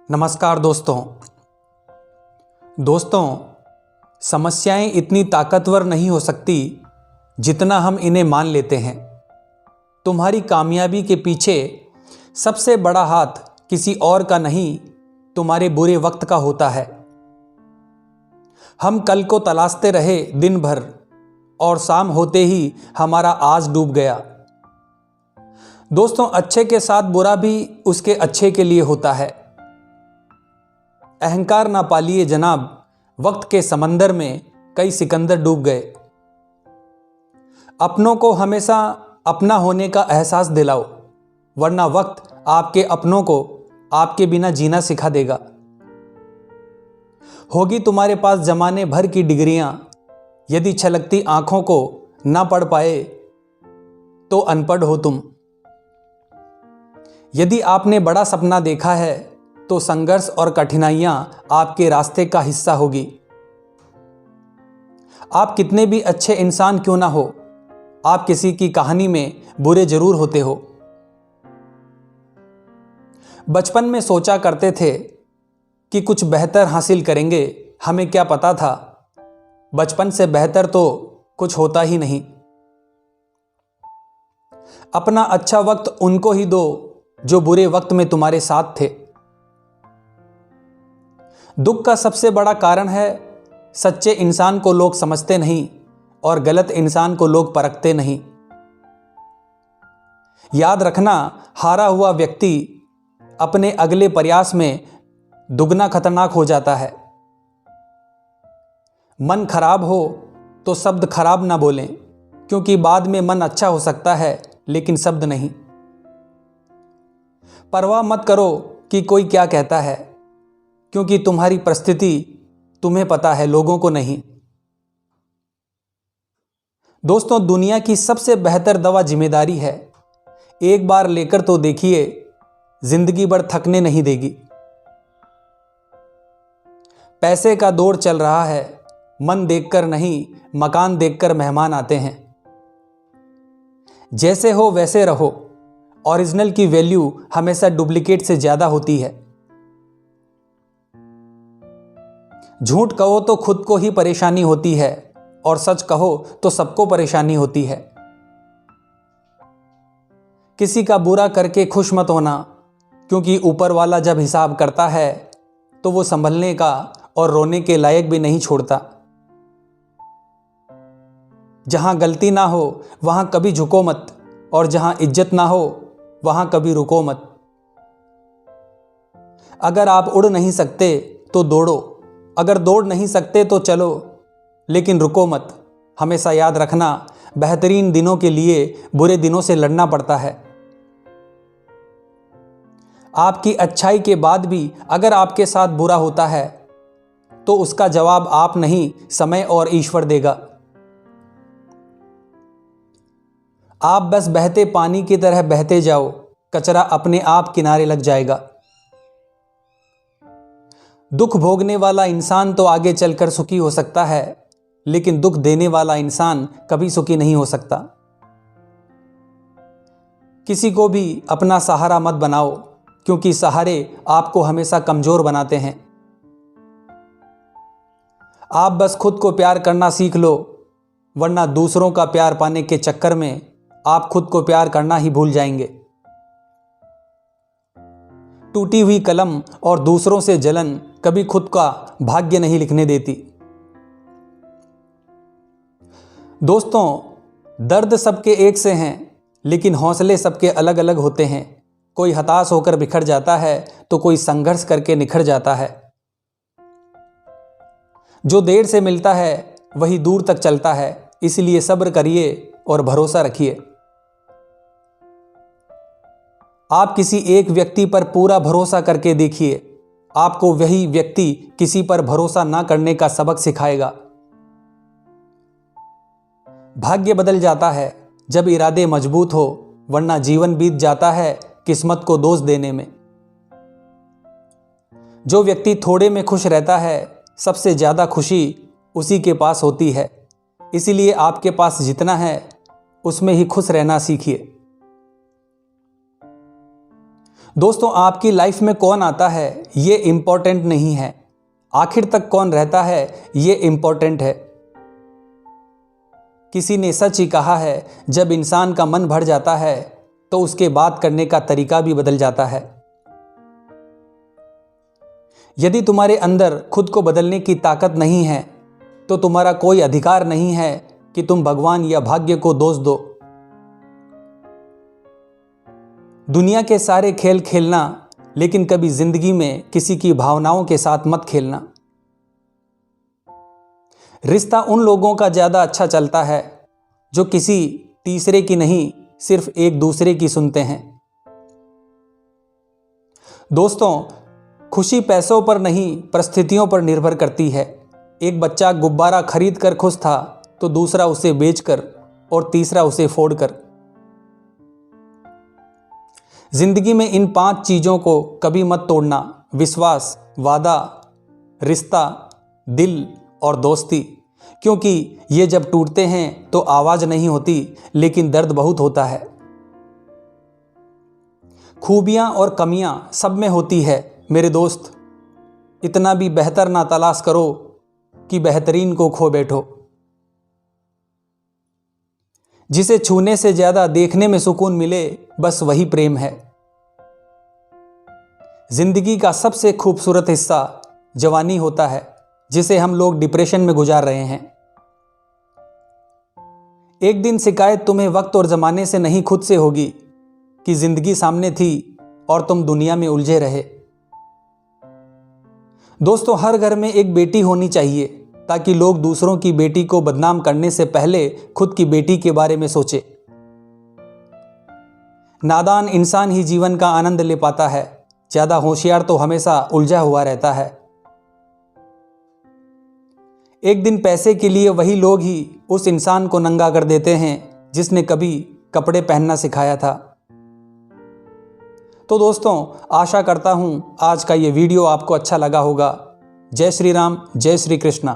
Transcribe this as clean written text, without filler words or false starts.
नमस्कार दोस्तों, समस्याएं इतनी ताकतवर नहीं हो सकती जितना हम इन्हें मान लेते हैं। तुम्हारी कामयाबी के पीछे सबसे बड़ा हाथ किसी और का नहीं, तुम्हारे बुरे वक्त का होता है। हम कल को तलाशते रहे दिन भर और शाम होते ही हमारा आज डूब गया। दोस्तों, अच्छे के साथ बुरा भी उसके अच्छे के लिए होता है। अहंकार ना पालिए जनाब, वक्त के समंदर में कई सिकंदर डूब गए। अपनों को हमेशा अपना होने का एहसास दिलाओ, वरना वक्त आपके अपनों को आपके बिना जीना सिखा देगा। होगी तुम्हारे पास जमाने भर की डिग्रियां, यदि छलकती आंखों को ना पढ़ पाए तो अनपढ़ हो तुम। यदि आपने बड़ा सपना देखा है तो संघर्ष और कठिनाइयां आपके रास्ते का हिस्सा होगी। आप कितने भी अच्छे इंसान क्यों ना हो, आप किसी की कहानी में बुरे जरूर होते हो। बचपन में सोचा करते थे कि कुछ बेहतर हासिल करेंगे, हमें क्या पता था बचपन से बेहतर तो कुछ होता ही नहीं। अपना अच्छा वक्त उनको ही दो जो बुरे वक्त में तुम्हारे साथ थे। दुख का सबसे बड़ा कारण है सच्चे इंसान को लोग समझते नहीं और गलत इंसान को लोग परखते नहीं। याद रखना, हारा हुआ व्यक्ति अपने अगले प्रयास में दुगना खतरनाक हो जाता है। मन खराब हो तो शब्द खराब ना बोलें, क्योंकि बाद में मन अच्छा हो सकता है लेकिन शब्द नहीं। परवाह मत करो कि कोई क्या कहता है, क्योंकि तुम्हारी परिस्थिति तुम्हें पता है, लोगों को नहीं। दोस्तों, दुनिया की सबसे बेहतर दवा जिम्मेदारी है। एक बार लेकर तो देखिए, जिंदगी भर थकने नहीं देगी। पैसे का दौर चल रहा है, मन देखकर नहीं मकान देखकर मेहमान आते हैं। जैसे हो वैसे रहो, ओरिजिनल की वैल्यू हमेशा डुप्लीकेट से ज्यादा होती है। झूठ कहो तो खुद को ही परेशानी होती है और सच कहो तो सबको परेशानी होती है। किसी का बुरा करके खुश मत होना, क्योंकि ऊपर वाला जब हिसाब करता है तो वो संभलने का और रोने के लायक भी नहीं छोड़ता। जहां गलती ना हो वहां कभी झुको मत, और जहां इज्जत ना हो वहां कभी रुको मत। अगर आप उड़ नहीं सकते तो दौड़ो, अगर दौड़ नहीं सकते तो चलो, लेकिन रुको मत। हमेशा याद रखना, बेहतरीन दिनों के लिए बुरे दिनों से लड़ना पड़ता है। आपकी अच्छाई के बाद भी अगर आपके साथ बुरा होता है तो उसका जवाब आप नहीं, समय और ईश्वर देगा। आप बस बहते पानी की तरह बहते जाओ, कचरा अपने आप किनारे लग जाएगा। दुख भोगने वाला इंसान तो आगे चलकर सुखी हो सकता है, लेकिन दुख देने वाला इंसान कभी सुखी नहीं हो सकता। किसी को भी अपना सहारा मत बनाओ, क्योंकि सहारे आपको हमेशा कमजोर बनाते हैं। आप बस खुद को प्यार करना सीख लो, वरना दूसरों का प्यार पाने के चक्कर में आप खुद को प्यार करना ही भूल जाएंगे। टूटी हुई कलम और दूसरों से जलन कभी खुद का भाग्य नहीं लिखने देती। दोस्तों, दर्द सबके एक से हैं, लेकिन हौसले सबके अलग अलग होते हैं। कोई हताश होकर बिखर जाता है तो कोई संघर्ष करके निखर जाता है। जो देर से मिलता है वही दूर तक चलता है, इसलिए सब्र करिए और भरोसा रखिए। आप किसी एक व्यक्ति पर पूरा भरोसा करके देखिए, आपको वही व्यक्ति किसी पर भरोसा ना करने का सबक सिखाएगा। भाग्य बदल जाता है जब इरादे मजबूत हो, वरना जीवन बीत जाता है किस्मत को दोष देने में। जो व्यक्ति थोड़े में खुश रहता है, सबसे ज्यादा खुशी उसी के पास होती है। इसीलिए आपके पास जितना है उसमें ही खुश रहना सीखिए। दोस्तों, आपकी लाइफ में कौन आता है ये इम्पोर्टेंट नहीं है, आखिर तक कौन रहता है ये इम्पोर्टेंट है। किसी ने सच ही कहा है, जब इंसान का मन भर जाता है तो उसके बात करने का तरीका भी बदल जाता है। यदि तुम्हारे अंदर खुद को बदलने की ताकत नहीं है तो तुम्हारा कोई अधिकार नहीं है कि तुम भगवान या भाग्य को दोष दो। दुनिया के सारे खेल खेलना, लेकिन कभी जिंदगी में किसी की भावनाओं के साथ मत खेलना। रिश्ता उन लोगों का ज़्यादा अच्छा चलता है जो किसी तीसरे की नहीं, सिर्फ एक दूसरे की सुनते हैं। दोस्तों, खुशी पैसों पर नहीं, परिस्थितियों पर निर्भर करती है। एक बच्चा गुब्बारा खरीद कर खुश था तो दूसरा उसे बेचकर और तीसरा उसे फोड़कर। जिंदगी में इन 5 चीज़ों को कभी मत तोड़ना: विश्वास, वादा, रिश्ता, दिल और दोस्ती। क्योंकि ये जब टूटते हैं तो आवाज़ नहीं होती, लेकिन दर्द बहुत होता है। खूबियाँ और कमियाँ सब में होती है मेरे दोस्त, इतना भी बेहतर ना तलाश करो कि बेहतरीन को खो बैठो। जिसे छूने से ज़्यादा देखने में सुकून मिले, बस वही प्रेम है। जिंदगी का सबसे खूबसूरत हिस्सा जवानी होता है, जिसे हम लोग डिप्रेशन में गुजार रहे हैं। एक दिन शिकायत तुम्हें वक्त और ज़माने से नहीं, खुद से होगी कि जिंदगी सामने थी और तुम दुनिया में उलझे रहे। दोस्तों, हर घर में एक बेटी होनी चाहिए ताकि लोग दूसरों की बेटी को बदनाम करने से पहले खुद की बेटी के बारे में सोचे। नादान इंसान ही जीवन का आनंद ले पाता है, ज़्यादा होशियार तो हमेशा उलझा हुआ रहता है। एक दिन पैसे के लिए वही लोग ही उस इंसान को नंगा कर देते हैं जिसने कभी कपड़े पहनना सिखाया था। तो दोस्तों, आशा करता हूँ आज का ये वीडियो आपको अच्छा लगा होगा। जय श्री राम, जय श्री कृष्णा।